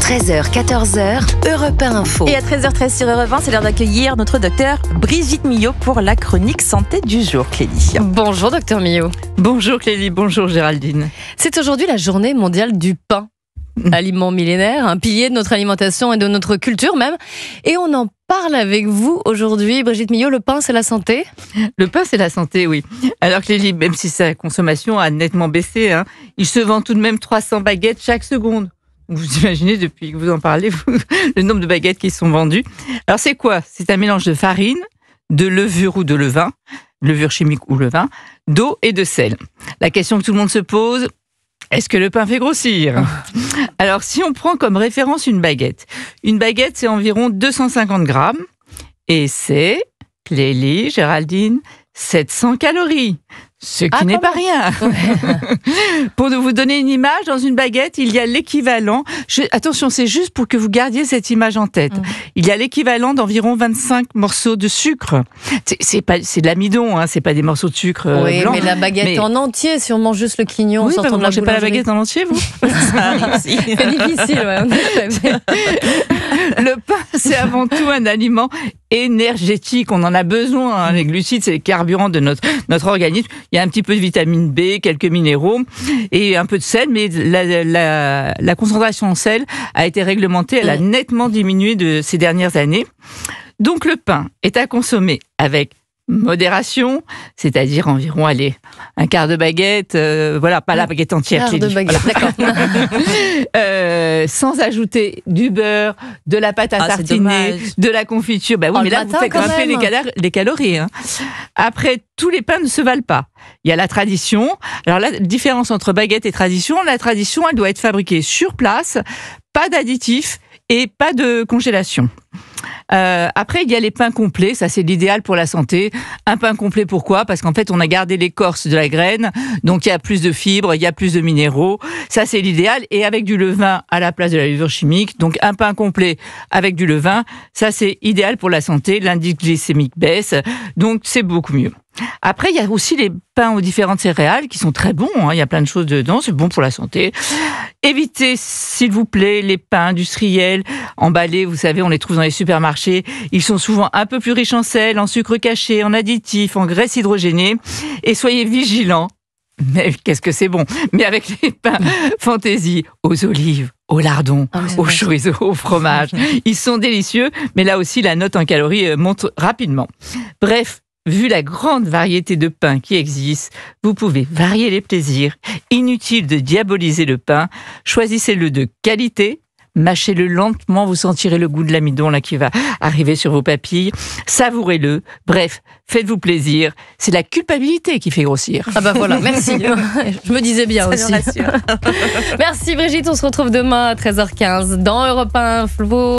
13h, 14h, Europe 1 Info. Et à 13h13 sur Europe 1, c'est l'heure d'accueillir notre docteur Brigitte Millot pour la chronique santé du jour, Clélie. Bonjour docteur Millot. Bonjour Clélie, bonjour Géraldine. C'est aujourd'hui la journée mondiale du pain. Aliment millénaire, un pilier de notre alimentation et de notre culture même. Et on en parle avec vous aujourd'hui. Brigitte Millot, le pain c'est la santé ? Le pain c'est la santé, oui. Alors Clélie, même si sa consommation a nettement baissé, il se vend tout de même 300 baguettes chaque seconde. Vous imaginez, depuis que vous en parlez, le nombre de baguettes qui sont vendues. Alors c'est quoi ? C'est un mélange de farine, de levure ou de levain, levure chimique ou levain, d'eau et de sel. La question que tout le monde se pose, est-ce que le pain fait grossir ? Alors, si on prend comme référence une baguette, c'est environ 250 grammes et c'est, Clélie, Géraldine, 700 calories. Ce qui n'est pas rien. Pour vous donner une image, dans une baguette, il y a l'équivalent... Attention, c'est juste pour que vous gardiez cette image en tête. Il y a l'équivalent d'environ 25 morceaux de sucre. C'est de l'amidon, c'est pas des morceaux de sucre oui, blanc. Mais la baguette en entier, si on mange juste le quignon en sortant de la boulangerie. Vous mangez pas la baguette en entier, vous ? Ça arrive aussi. C'est difficile, ouais. Le pain, c'est avant tout un aliment énergétique. On en a besoin. Les glucides, c'est les carburants de notre organisme. Il y a un petit peu de vitamine B, quelques minéraux et un peu de sel, mais la concentration en sel a été réglementée. Elle a nettement diminué ces dernières années. Donc le pain est à consommer avec modération, c'est-à-dire environ, un quart de baguette, pas la baguette entière. Quart de baguette, voilà. D'accord. Sans ajouter du beurre, de la pâte à tartiner, de la confiture. Bah oui, mais là, vous faites grimper les calories. Après, tous les pains ne se valent pas. Il y a la tradition. Alors la différence entre baguette et tradition, la tradition, elle doit être fabriquée sur place, pas d'additifs et pas de congélation. Après, il y a les pains complets. Ça, c'est l'idéal pour la santé. Un pain complet, pourquoi ? Parce qu'en fait, on a gardé l'écorce de la graine. Donc, il y a plus de fibres, il y a plus de minéraux. Ça, c'est l'idéal. Et avec du levain à la place de la levure chimique. Donc, un pain complet avec du levain. Ça, c'est idéal pour la santé. L'indice glycémique baisse. Donc, c'est beaucoup mieux. Après, il y a aussi les pains aux différentes céréales qui sont très bons. Il y a plein de choses dedans. C'est bon pour la santé. Évitez, s'il vous plaît, les pains industriels emballés. Vous savez, on les trouve dans les supermarchés. Ils sont souvent un peu plus riches en sel, en sucre caché, en additifs, en graisses hydrogénées. Et soyez vigilants. Mais qu'est-ce que c'est bon ? Mais avec les pains fantaisie, aux olives, au lardon, au chorizo, au fromage. Ils sont délicieux, mais là aussi, la note en calories monte rapidement. Bref, vu la grande variété de pains qui existent, vous pouvez varier les plaisirs. Inutile de diaboliser le pain. Choisissez-le de qualité. Mâchez-le lentement, vous sentirez le goût de l'amidon qui va arriver sur vos papilles. Savourez-le. Bref, faites-vous plaisir. C'est la culpabilité qui fait grossir. Ah bah voilà, merci. Je me disais bien aussi. Merci Brigitte, on se retrouve demain à 13h15 dans Europe 1 Info.